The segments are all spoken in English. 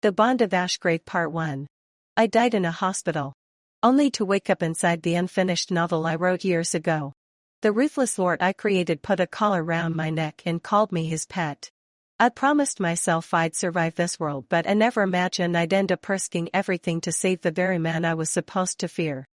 The Bond of Ashgrave Part 1. I died in a hospital. Only to wake up inside the unfinished novel I wrote years ago. The ruthless lord I created put a collar round my neck and called me his pet. I promised myself I'd survive this world, but I never imagined I'd end up risking everything to save the very man I was supposed to fear.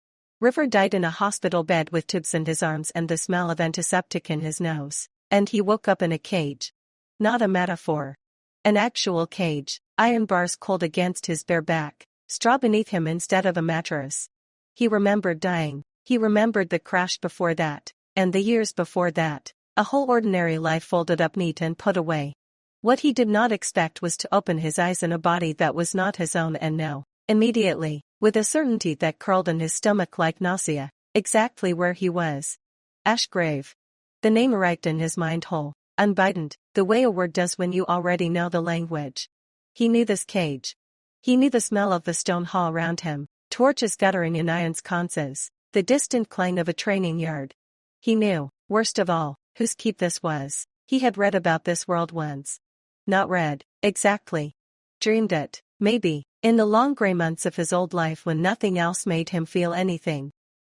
River died in a hospital bed with tubes in his arms and the smell of antiseptic in his nose, and he woke up in a cage. Not a metaphor. An actual cage, iron bars cold against his bare back, straw beneath him instead of a mattress. He remembered dying, he remembered the crash before that, and the years before that, a whole ordinary life folded up neat and put away. What he did not expect was to open his eyes in a body that was not his own and know, immediately, with a certainty that curled in his stomach like nausea, exactly where he was. Ashgrave. The name arrived in his mind whole, unbidden, the way a word does when you already know the language. He knew this cage. He knew the smell of the stone hall around him, torches guttering in iron sconces, the distant clang of a training yard. He knew, worst of all, whose keep this was. He had read about this world once. Not read, exactly. Dreamed it, maybe, in the long grey months of his old life when nothing else made him feel anything.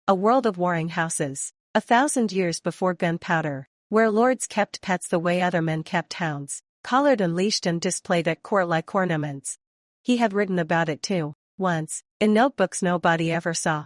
A world of warring houses, 1,000 years before gunpowder, where lords kept pets the way other men kept hounds, collared and leashed and displayed at court like ornaments. He had written about it too, once, in notebooks nobody ever saw.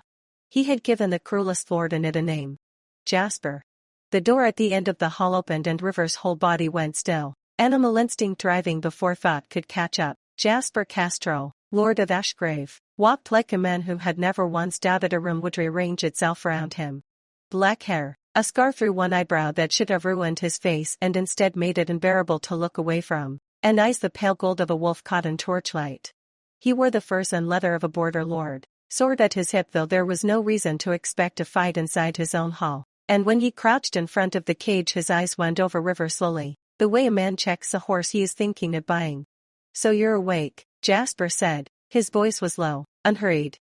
He had given the cruelest lord in it a name. Jasper. The door at the end of the hall opened and River's whole body went still, animal instinct driving before thought could catch up. Jasper Castro, Lord of Ashgrave, walked like a man who had never once doubted a room would rearrange itself around him. Black hair, a scar through one eyebrow that should have ruined his face and instead made it unbearable to look away from, and eyes the pale gold of a wolf caught in torchlight. He wore the furs and leather of a border lord, sword at his hip though there was no reason to expect a fight inside his own hall, and when he crouched in front of the cage his eyes went over River slowly, the way a man checks a horse he is thinking of buying. "So you're awake," Jasper said, his voice was low, unhurried.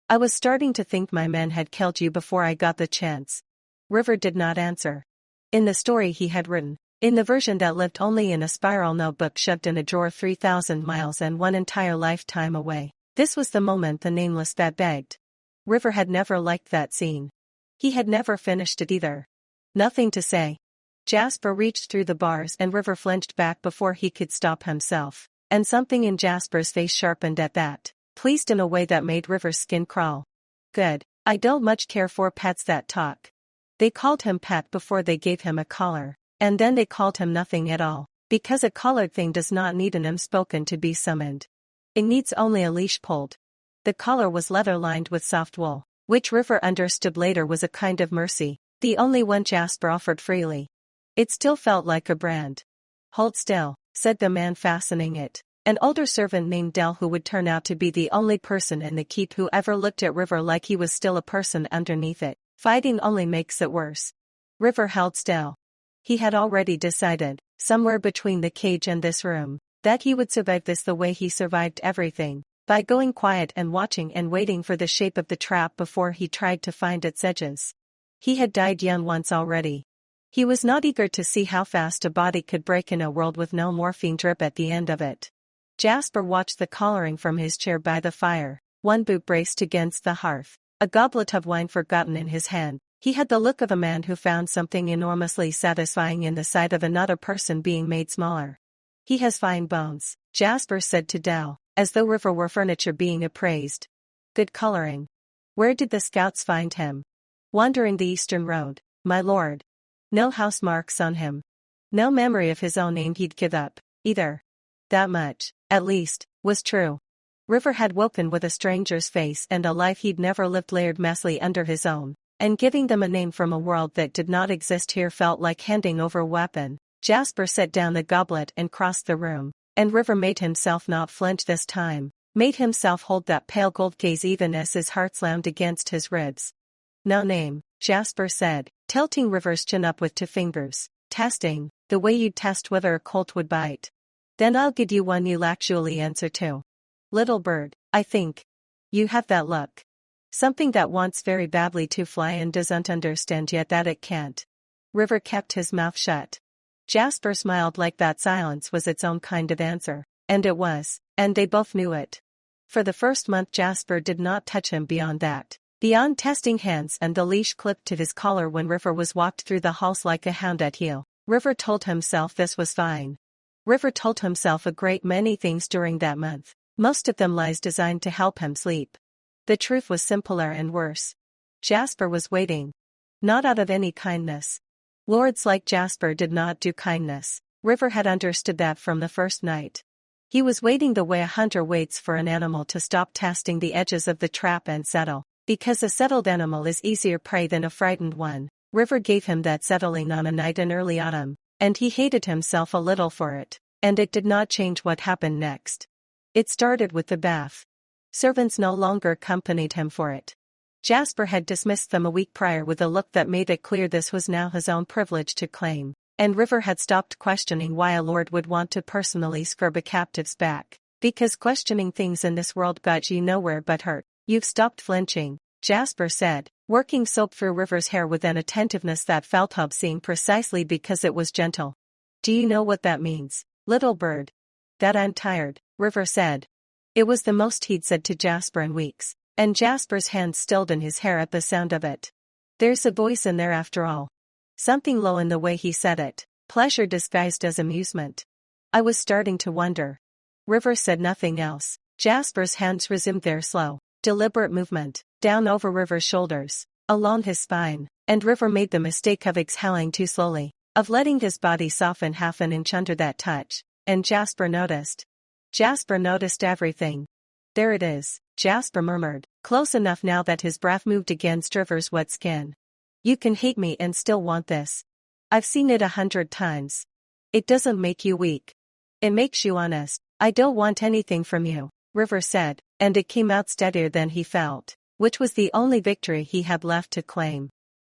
"I was starting to think my men had killed you before I got the chance." River did not answer. In the story he had written, in the version that lived only in a spiral notebook shoved in a drawer 3,000 miles and one entire lifetime away, this was the moment the nameless bat begged. River had never liked that scene. He had never finished it either. Nothing to say. Jasper reached through the bars and River flinched back before he could stop himself, and something in Jasper's face sharpened at that, pleased in a way that made River's skin crawl. Good, I don't much care for pets that talk. They called him pet before they gave him a collar, and then they called him nothing at all, because a collared thing does not need an spoken to be summoned. It needs only a leash pulled. The collar was leather-lined with soft wool, which River understood later was a kind of mercy, the only one Jasper offered freely. It still felt like a brand. "Hold still," said the man fastening it, an older servant named Dell who would turn out to be the only person in the keep who ever looked at River like he was still a person underneath it. Fighting only makes it worse. River held still. He had already decided, somewhere between the cage and this room, that he would survive this the way he survived everything, by going quiet and watching and waiting for the shape of the trap before he tried to find its edges. He had died young once already. He was not eager to see how fast a body could break in a world with no morphine drip at the end of it. Jasper watched the collaring from his chair by the fire, one boot braced against the hearth, a goblet of wine forgotten in his hand. He had the look of a man who found something enormously satisfying in the sight of another person being made smaller. "He has fine bones," Jasper said to Dell, as though River were furniture being appraised. "Good coloring. Where did the scouts find him?" "Wandering the eastern road, my lord." No house marks on him. No memory of his own name he'd give up, either. That much, at least, was true. River had woken with a stranger's face and a life he'd never lived layered messily under his own, and giving them a name from a world that did not exist here felt like handing over a weapon. Jasper set down the goblet and crossed the room, and River made himself not flinch this time, made himself hold that pale gold gaze even as his heart slammed against his ribs. "No name," Jasper said, tilting River's chin up with 2 fingers. "Testing, the way you'd test whether a colt would bite. Then I'll give you one you'll actually answer to. Little bird, I think. You have that look. Something that wants very badly to fly and doesn't understand yet that it can't." River kept his mouth shut. Jasper smiled like that silence was its own kind of answer, and it was. And they both knew it. For the first month Jasper did not touch him beyond that. Beyond testing hands and the leash clipped to his collar when River was walked through the halls like a hound at heel. River told himself this was fine. River told himself a great many things during that month, most of them lies designed to help him sleep. The truth was simpler and worse. Jasper was waiting. Not out of any kindness. Lords like Jasper did not do kindness. River had understood that from the first night. He was waiting the way a hunter waits for an animal to stop testing the edges of the trap and settle. Because a settled animal is easier prey than a frightened one, River gave him that settling on a night in early autumn, and he hated himself a little for it, and it did not change what happened next. It started with the bath. Servants no longer accompanied him for it. Jasper had dismissed them a week prior with a look that made it clear this was now his own privilege to claim, and River had stopped questioning why a lord would want to personally scrub a captive's back, because questioning things in this world got you nowhere but hurt. You've stopped flinching, Jasper said, working soap through River's hair with an attentiveness that felt obscene precisely because it was gentle. Do you know what that means, little bird? That I'm tired, River said. It was the most he'd said to Jasper in weeks, and Jasper's hand stilled in his hair at the sound of it. There's a voice in there after all. Something low in the way he said it, pleasure disguised as amusement. I was starting to wonder. River said nothing else. Jasper's hands resumed their slow, deliberate movement, down over River's shoulders, along his spine, and River made the mistake of exhaling too slowly, of letting his body soften half an inch under that touch, and Jasper noticed. Jasper noticed everything. There it is, Jasper murmured, close enough now that his breath moved against River's wet skin. You can hate me and still want this. I've seen it 100 times. It doesn't make you weak. It makes you honest. I don't want anything from you, River said, and it came out steadier than he felt, which was the only victory he had left to claim.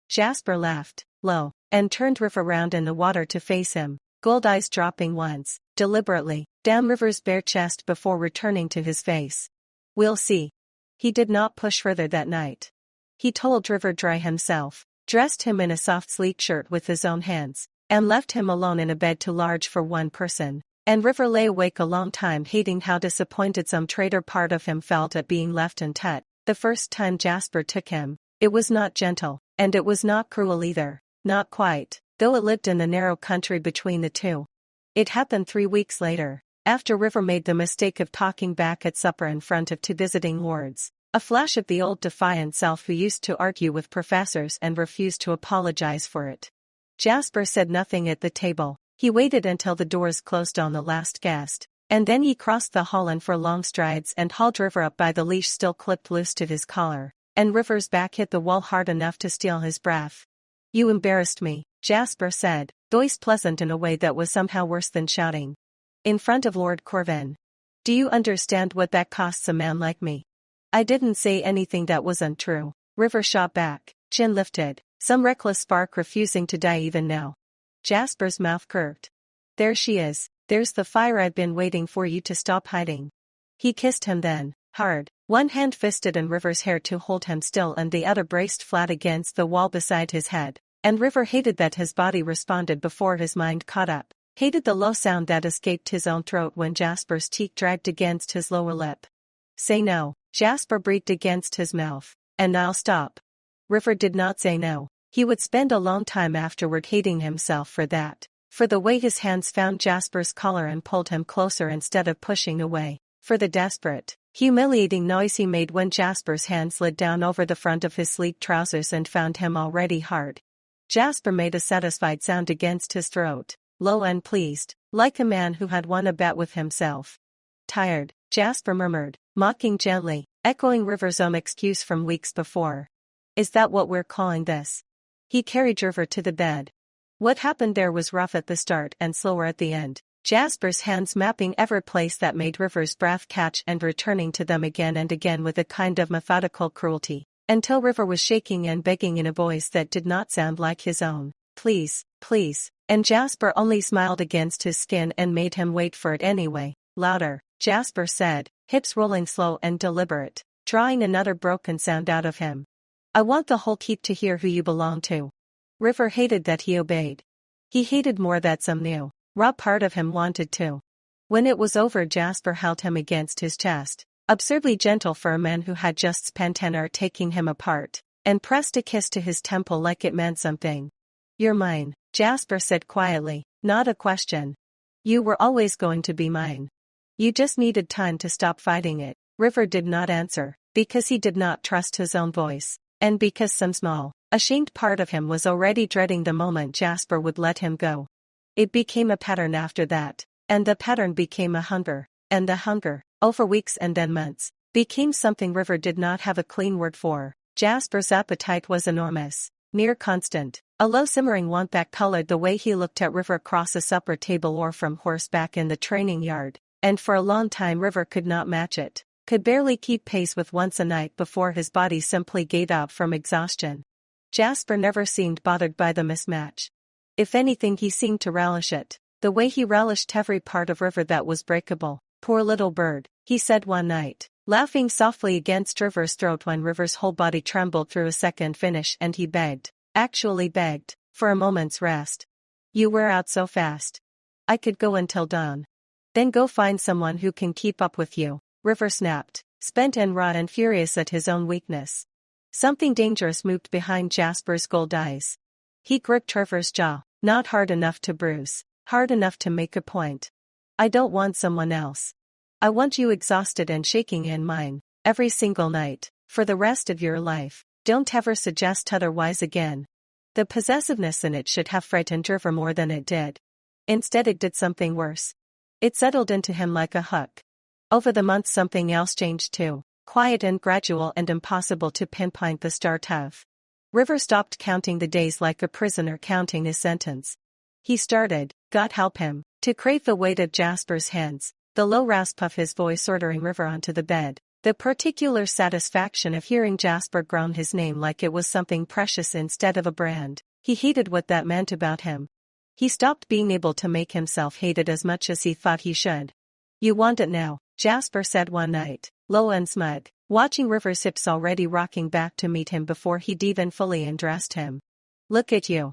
Jasper laughed, low, and turned River round in the water to face him, gold eyes dropping once, deliberately, down River's bare chest before returning to his face. We'll see. He did not push further that night. He told River dry himself, dressed him in a soft sleek shirt with his own hands, and left him alone in a bed too large for one person. And River lay awake a long time hating how disappointed some traitor part of him felt at being left untouched. The first time Jasper took him, it was not gentle, and it was not cruel either, not quite, though it lived in the narrow country between the two. It happened 3 weeks later, after River made the mistake of talking back at supper in front of 2 visiting lords, a flash of the old defiant self who used to argue with professors and refused to apologize for it. Jasper said nothing at the table. He waited until the doors closed on the last guest, and then he crossed the hall in for long strides and hauled River up by the leash still clipped loose to his collar, and River's back hit the wall hard enough to steal his breath. You embarrassed me, Jasper said, voice pleasant in a way that was somehow worse than shouting. In front of Lord Corvin. Do you understand what that costs a man like me? I didn't say anything that wasn't true, River shot back, chin lifted, some reckless spark refusing to die even now. Jasper's mouth curved. There she is, there's the fire I've been waiting for you to stop hiding. He kissed him then, hard, one hand fisted in River's hair to hold him still and the other braced flat against the wall beside his head, and River hated that his body responded before his mind caught up, hated the low sound that escaped his own throat when Jasper's cheek dragged against his lower lip. Say no, Jasper breathed against his mouth, and I'll stop. River did not say no. He would spend a long time afterward hating himself for that, for the way his hands found Jasper's collar and pulled him closer instead of pushing away, for the desperate, humiliating noise he made when Jasper's hand slid down over the front of his sleek trousers and found him already hard. Jasper made a satisfied sound against his throat, low and pleased, like a man who had won a bet with himself. Tired, Jasper murmured, mocking gently, echoing River's own excuse from weeks before. Is that what we're calling this? He carried River to the bed. What happened there was rough at the start and slower at the end, Jasper's hands mapping every place that made River's breath catch and returning to them again and again with a kind of methodical cruelty, until River was shaking and begging in a voice that did not sound like his own, please, please, and Jasper only smiled against his skin and made him wait for it anyway, louder, Jasper said, hips rolling slow and deliberate, drawing another broken sound out of him. I want the whole keep to hear who you belong to. River hated that he obeyed. He hated more that some new, raw part of him wanted to. When it was over, Jasper held him against his chest, absurdly gentle for a man who had just spent an hour taking him apart, and pressed a kiss to his temple like it meant something. "You're mine," Jasper said quietly, "not a question. You were always going to be mine. You just needed time to stop fighting it." River did not answer, because he did not trust his own voice, and because some small, ashamed part of him was already dreading the moment Jasper would let him go. It became a pattern after that, and the pattern became a hunger, and the hunger, over weeks and then months, became something River did not have a clean word for. Jasper's appetite was enormous, near constant, a low simmering want that colored the way he looked at River across a supper table or from horseback in the training yard, and for a long time River could not match it, could barely keep pace with once a night before his body simply gave out from exhaustion. Jasper never seemed bothered by the mismatch. If anything, he seemed to relish it, the way he relished every part of River that was breakable. "Poor little bird," he said one night, laughing softly against River's throat when River's whole body trembled through a second finish and he begged, actually begged, for a moment's rest. "You wear out so fast. I could go until dawn." "Then go find someone who can keep up with you," River snapped, spent and raw and furious at his own weakness. Something dangerous moved behind Jasper's gold eyes. He gripped River's jaw, not hard enough to bruise, hard enough to make a point. "I don't want someone else. I want you exhausted and shaking in mine, every single night, for the rest of your life. Don't ever suggest otherwise again." The possessiveness in it should have frightened River more than it did. Instead, it did something worse. It settled into him like a hook. Over the months, something else changed too, quiet and gradual and impossible to pinpoint the start of. River stopped counting the days like a prisoner counting his sentence. He started, God help him, to crave the weight of Jasper's hands, the low rasp of his voice ordering River onto the bed, the particular satisfaction of hearing Jasper groan his name like it was something precious instead of a brand. He hated what that meant about him. He stopped being able to make himself hate it as much as he thought he should. "You want it now," Jasper said one night, low and smug, watching River's hips already rocking back to meet him before he'd even fully undressed him. "Look at you.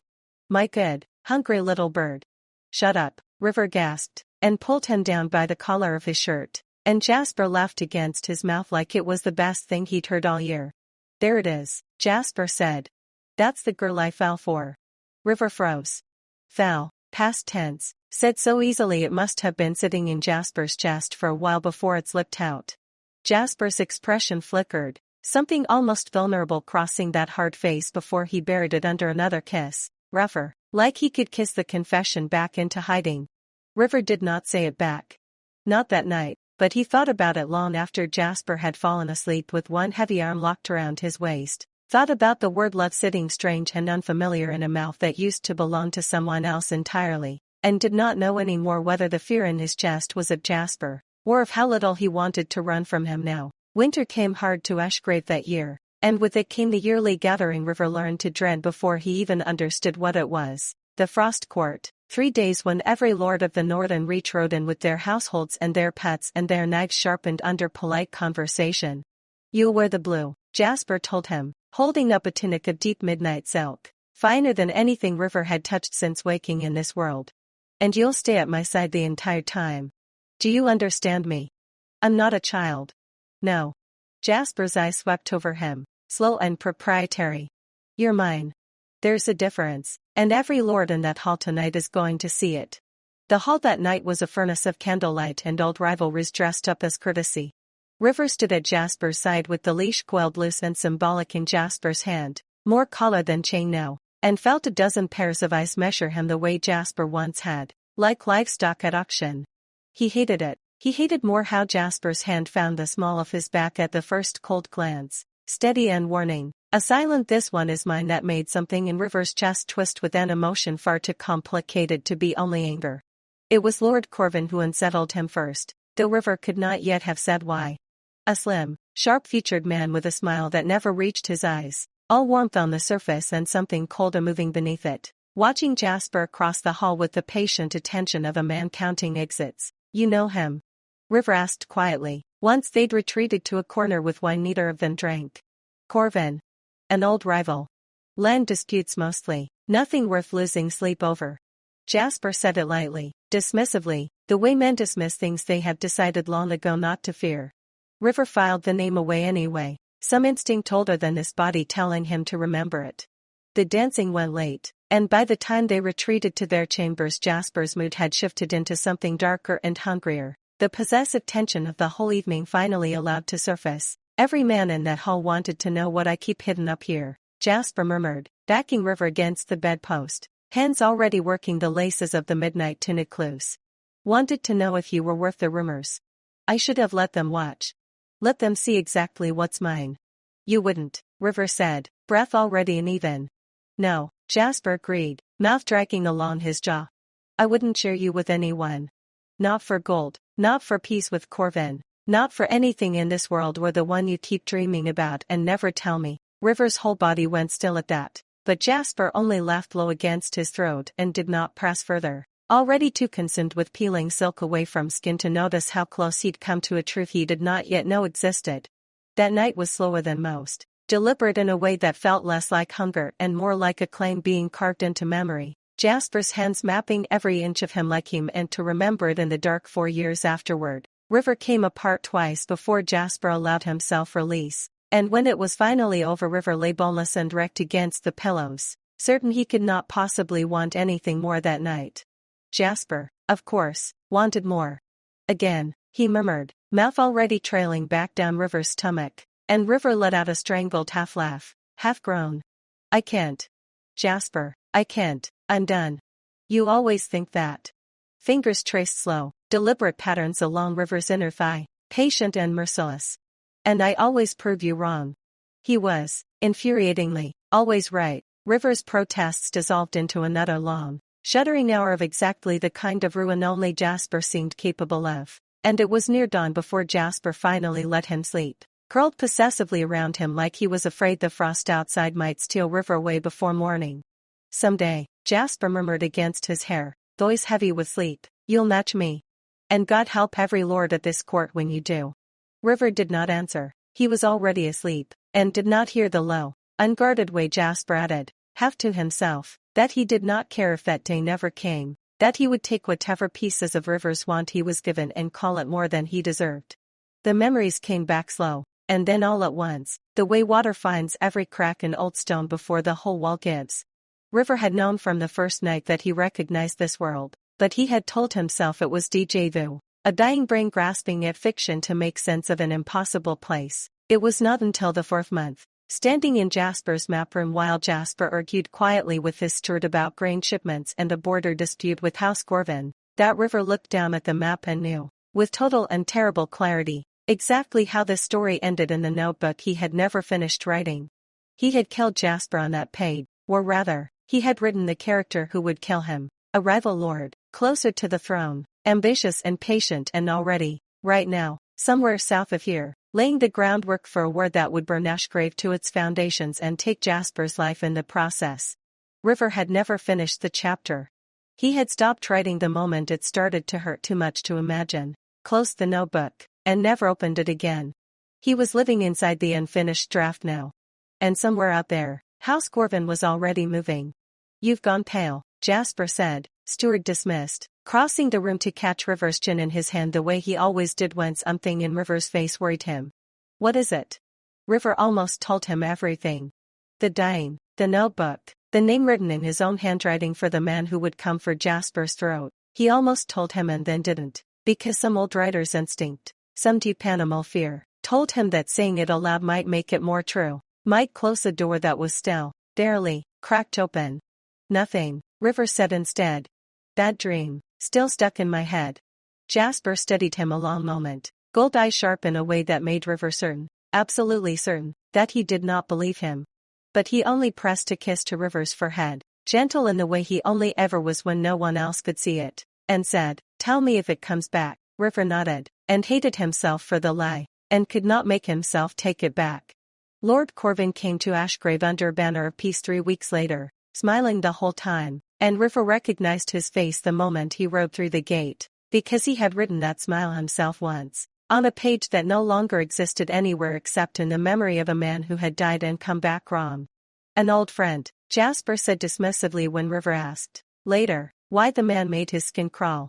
My good, hungry little bird." "Shut up," River gasped, and pulled him down by the collar of his shirt, and Jasper laughed against his mouth like it was the best thing he'd heard all year. "There it is," Jasper said. "That's the girl I fell for." River froze. "Fell," past tense, said so easily it must have been sitting in Jasper's chest for a while before it slipped out. Jasper's expression flickered, something almost vulnerable crossing that hard face before he buried it under another kiss, rougher, like he could kiss the confession back into hiding. River did not say it back. Not that night, but he thought about it long after Jasper had fallen asleep with one heavy arm locked around his waist, thought about the word love sitting strange and unfamiliar in a mouth that used to belong to someone else entirely, and did not know anymore whether the fear in his chest was of Jasper, or of how little he wanted to run from him now. Winter came hard to Ashgrave that year, and with it came the yearly gathering River learned to dread before he even understood what it was, the Frost Court, 3 days when every lord of the Northern Reach rode in with their households and their pets and their knives sharpened under polite conversation. "You'll wear the blue," Jasper told him, holding up a tunic of deep midnight silk, finer than anything River had touched since waking in this world. "And you'll stay at my side the entire time. Do you understand me? I'm not a child." "No." Jasper's eyes swept over him, slow and proprietary. "You're mine. There's a difference, and every lord in that hall tonight is going to see it." The hall that night was a furnace of candlelight and old rivalries dressed up as courtesy. River stood at Jasper's side with the leash coiled loose and symbolic in Jasper's hand, more collar than chain now, and felt a dozen pairs of eyes measure him the way Jasper once had, like livestock at auction. He hated it. He hated more how Jasper's hand found the small of his back at the first cold glance, steady and warning, a silent "this one is mine" that made something in River's chest twist with an emotion far too complicated to be only anger. It was Lord Corvin who unsettled him first, though River could not yet have said why. A slim, sharp-featured man with a smile that never reached his eyes, all warmth on the surface and something cold moving beneath it, watching Jasper across the hall with the patient attention of a man counting exits. "You know him?" River asked quietly, once they'd retreated to a corner with wine neither of them drank. "Corvin. An old rival. Land disputes mostly, nothing worth losing sleep over." Jasper said it lightly, dismissively, The way men dismiss things they have decided long ago not to fear. River filed the name away anyway, some instinct older than his body telling him to remember it. The dancing went late, and by the time they retreated to their chambers Jasper's mood had shifted into something darker and hungrier. The possessive tension of the whole evening finally allowed to surface. Every man in that hall wanted to know what I keep hidden up here, Jasper murmured, backing River against the bedpost, hands already working the laces of the midnight tunic loose. Wanted to know if you were worth the rumors. I should have let them watch. Let them see exactly what's mine. You wouldn't, River said, breath already uneven. No, Jasper agreed, mouth dragging along his jaw. I wouldn't share you with anyone. Not for gold, not for peace with Corvin, not for anything in this world or the one you keep dreaming about and never tell me. River's whole body went still at that, but Jasper only laughed low against his throat and did not press further, already too consumed with peeling silk away from skin to notice how close he'd come to a truth he did not yet know existed. That night was slower than most, deliberate in a way that felt less like hunger and more like a claim being carved into memory, Jasper's hands mapping every inch of him like he meant to remember it in the dark 4 years afterward. River came apart twice before Jasper allowed himself release, and when it was finally over River lay boneless and wrecked against the pillows, certain he could not possibly want anything more that night. Jasper, of course, wanted more. Again, he murmured, mouth already trailing back down River's stomach, and River let out a strangled half-laugh, half-groan. I can't. Jasper, I can't, I'm done. You always think that. Fingers traced slow, deliberate patterns along River's inner thigh, patient and merciless. And I always prove you wrong. He was, infuriatingly, always right. River's protests dissolved into another long, shuddering hour of exactly the kind of ruin only Jasper seemed capable of, and it was near dawn before Jasper finally let him sleep, curled possessively around him like he was afraid the frost outside might steal River away before morning. Someday, Jasper murmured against his hair, voice heavy with sleep, you'll match me. And God help every lord at this court when you do. River did not answer, he was already asleep, and did not hear the low, unguarded way Jasper added, half to himself, that he did not care if that day never came, that he would take whatever pieces of River's want he was given and call it more than he deserved. The memories came back slow, and then all at once, the way water finds every crack in old stone before the whole wall gives. River had known from the first night that he recognized this world, but he had told himself it was déjà vu, a dying brain grasping at fiction to make sense of an impossible place. It was not until the 4th month, standing in Jasper's map room while Jasper argued quietly with his steward about grain shipments and a border dispute with House Corvin, that River looked down at the map and knew, with total and terrible clarity, exactly how the story ended in the notebook he had never finished writing. He had killed Jasper on that page, or rather, he had written the character who would kill him, a rival lord, closer to the throne, ambitious and patient and already, right now, somewhere south of here, laying the groundwork for a war that would burn Ashgrave to its foundations and take Jasper's life in the process. River had never finished the chapter. He had stopped writing the moment it started to hurt too much to imagine, closed the notebook, and never opened it again. He was living inside the unfinished draft now. And somewhere out there, House Corvin was already moving. You've gone pale, Jasper said, steward dismissed, crossing the room to catch River's chin in his hand the way he always did when something in River's face worried him. What is it? River almost told him everything. The dying, the notebook, the name written in his own handwriting for the man who would come for Jasper's throat. He almost told him and then didn't, because some old writer's instinct, some deep animal fear, told him that saying it aloud might make it more true, might close a door that was still, barely, cracked open. Nothing, River said instead. That dream, still stuck in my head. Jasper studied him a long moment, gold eyes sharp in a way that made River certain, absolutely certain, that he did not believe him. But he only pressed a kiss to River's forehead, gentle in the way he only ever was when no one else could see it, and said, tell me if it comes back. River nodded, and hated himself for the lie, and could not make himself take it back. Lord Corvin came to Ashgrave under a banner of peace 3 weeks later, smiling the whole time, and River recognized his face the moment he rode through the gate, because he had written that smile himself once, on a page that no longer existed anywhere except in the memory of a man who had died and come back wrong. An old friend, Jasper said dismissively when River asked, later, why the man made his skin crawl.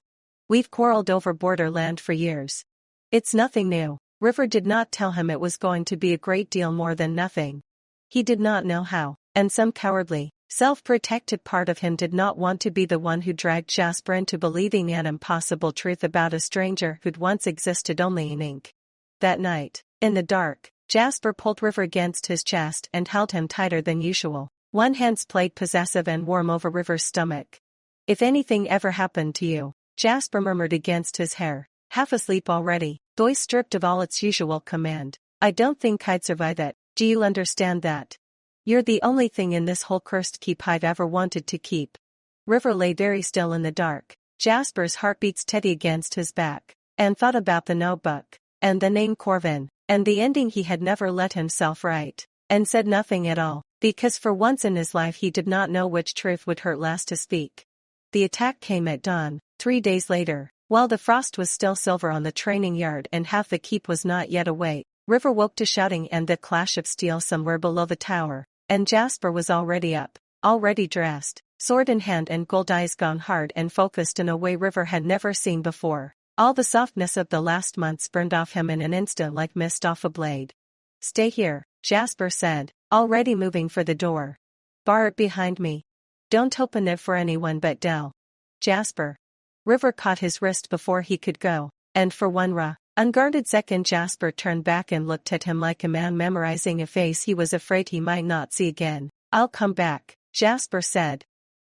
We've quarreled over borderland for years. It's nothing new. River did not tell him it was going to be a great deal more than nothing. He did not know how, and some cowardly, self-protected part of him did not want to be the one who dragged Jasper into believing an impossible truth about a stranger who'd once existed only in ink. That night, in the dark, Jasper pulled River against his chest and held him tighter than usual. One hand played possessive and warm over River's stomach. "If anything ever happened to you," Jasper murmured against his hair, "half asleep already," voice stripped of all its usual command, "I don't think I'd survive it, do you understand that? You're the only thing in this whole cursed keep I've ever wanted to keep." River lay very still in the dark, Jasper's heartbeat steady against his back, and thought about the notebook, and the name Corvin, and the ending he had never let himself write, and said nothing at all, because for once in his life he did not know which truth would hurt last to speak. The attack came at dawn, 3 days later, while the frost was still silver on the training yard and half the keep was not yet awake. River woke to shouting and the clash of steel somewhere below the tower, and Jasper was already up, already dressed, sword in hand and gold eyes gone hard and focused in a way River had never seen before. All the softness of the last months burned off him in an instant like mist off a blade. "Stay here," Jasper said, already moving for the door. "Bar it behind me. Don't open it for anyone but Dell." "Jasper." River caught his wrist before he could go, and for one unguarded second Jasper turned back and looked at him like a man memorizing a face he was afraid he might not see again. "I'll come back," Jasper said.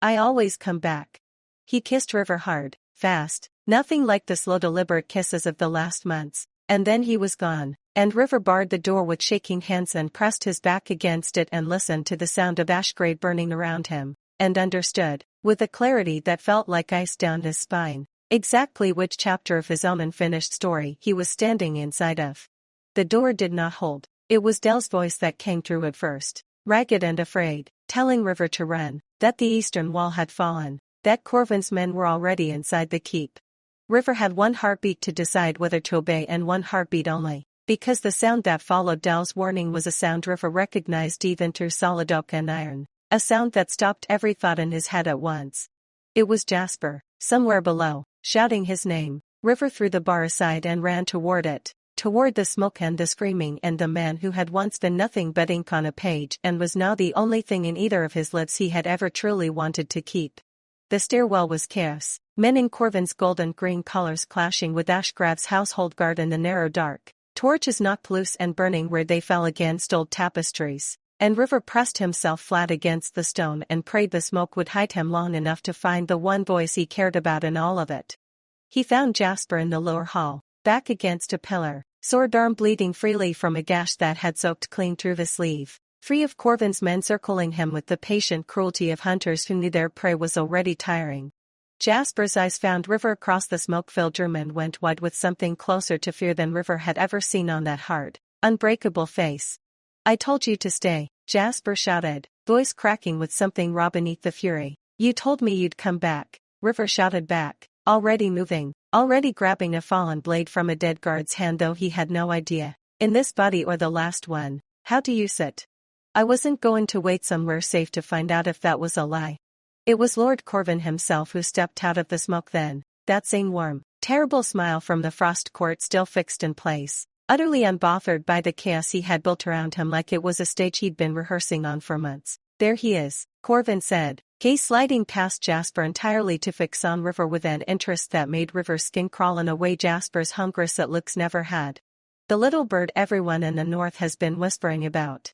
"I always come back." He kissed River hard, fast, nothing like the slow deliberate kisses of the last months, and then he was gone, and River barred the door with shaking hands and pressed his back against it and listened to the sound of Ashgrave burning around him, and understood, with a clarity that felt like ice down his spine, exactly which chapter of his own unfinished story he was standing inside of. The door did not hold. It was Dell's voice that came through at first, ragged and afraid, telling River to run, that the eastern wall had fallen, that Corvin's men were already inside the keep. River had one heartbeat to decide whether to obey and one heartbeat only, because the sound that followed Dell's warning was a sound River recognized even through solid oak and iron, a sound that stopped every thought in his head at once. It was Jasper, somewhere below, shouting his name. River threw the bar aside and ran toward it, toward the smoke and the screaming and the man who had once been nothing but ink on a page and was now the only thing in either of his lips he had ever truly wanted to keep. The stairwell was chaos, men in Corvin's gold and green colors clashing with Ashgrave's household guard in the narrow dark, torches knocked loose and burning where they fell against old tapestries, and River pressed himself flat against the stone and prayed the smoke would hide him long enough to find the one voice he cared about in all of it. He found Jasper in the lower hall, back against a pillar, sword arm bleeding freely from a gash that had soaked clean through the sleeve, free of Corvin's men circling him with the patient cruelty of hunters who knew their prey was already tiring. Jasper's eyes found River across the smoke-filled room and went wide with something closer to fear than River had ever seen on that hard, unbreakable face. "I told you to stay," Jasper shouted, voice cracking with something raw beneath the fury. "You told me you'd come back," River shouted back, already moving, already grabbing a fallen blade from a dead guard's hand though he had no idea, in this body or the last one, how to use it. "I wasn't going to wait somewhere safe to find out if that was a lie." It was Lord Corvin himself who stepped out of the smoke then, that same warm, terrible smile from the frost court still fixed in place, utterly unbothered by the chaos he had built around him like it was a stage he'd been rehearsing on for months. "There he is," Corvin said, gaze sliding past Jasper entirely to fix on River with an interest that made River's skin crawl in a way Jasper's hungry looks never had. "The little bird everyone in the north has been whispering about.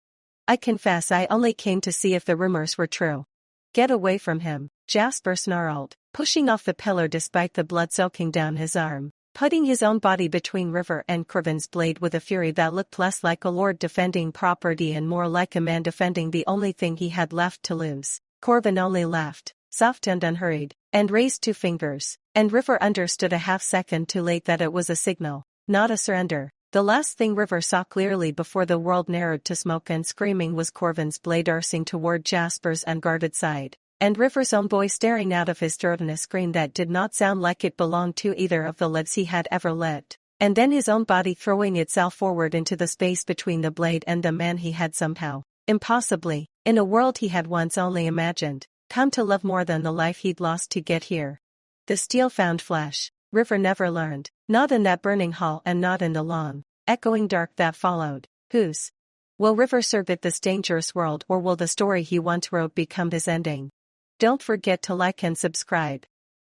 I confess I only came to see if the rumors were true." "Get away from him," Jasper snarled, pushing off the pillar despite the blood soaking down his arm, putting his own body between River and Corvin's blade with a fury that looked less like a lord defending property and more like a man defending the only thing he had left to lose. Corvin only laughed, soft and unhurried, and raised 2 fingers, and River understood a half-second too late that it was a signal, not a surrender. The last thing River saw clearly before the world narrowed to smoke and screaming was Corvin's blade arcing toward Jasper's unguarded side, and River's own voice staring out of his throat in a scream that did not sound like it belonged to either of the lives he had ever lived, and then his own body throwing itself forward into the space between the blade and the man he had somehow, impossibly, in a world he had once only imagined, come to love more than the life he'd lost to get here. The steel found flesh. River never learned, not in that burning hall and not in the long, echoing dark that followed. Whose will River serve at this dangerous world, or will the story he once wrote become his ending? Don't forget to like and subscribe.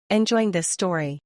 Enjoying this story?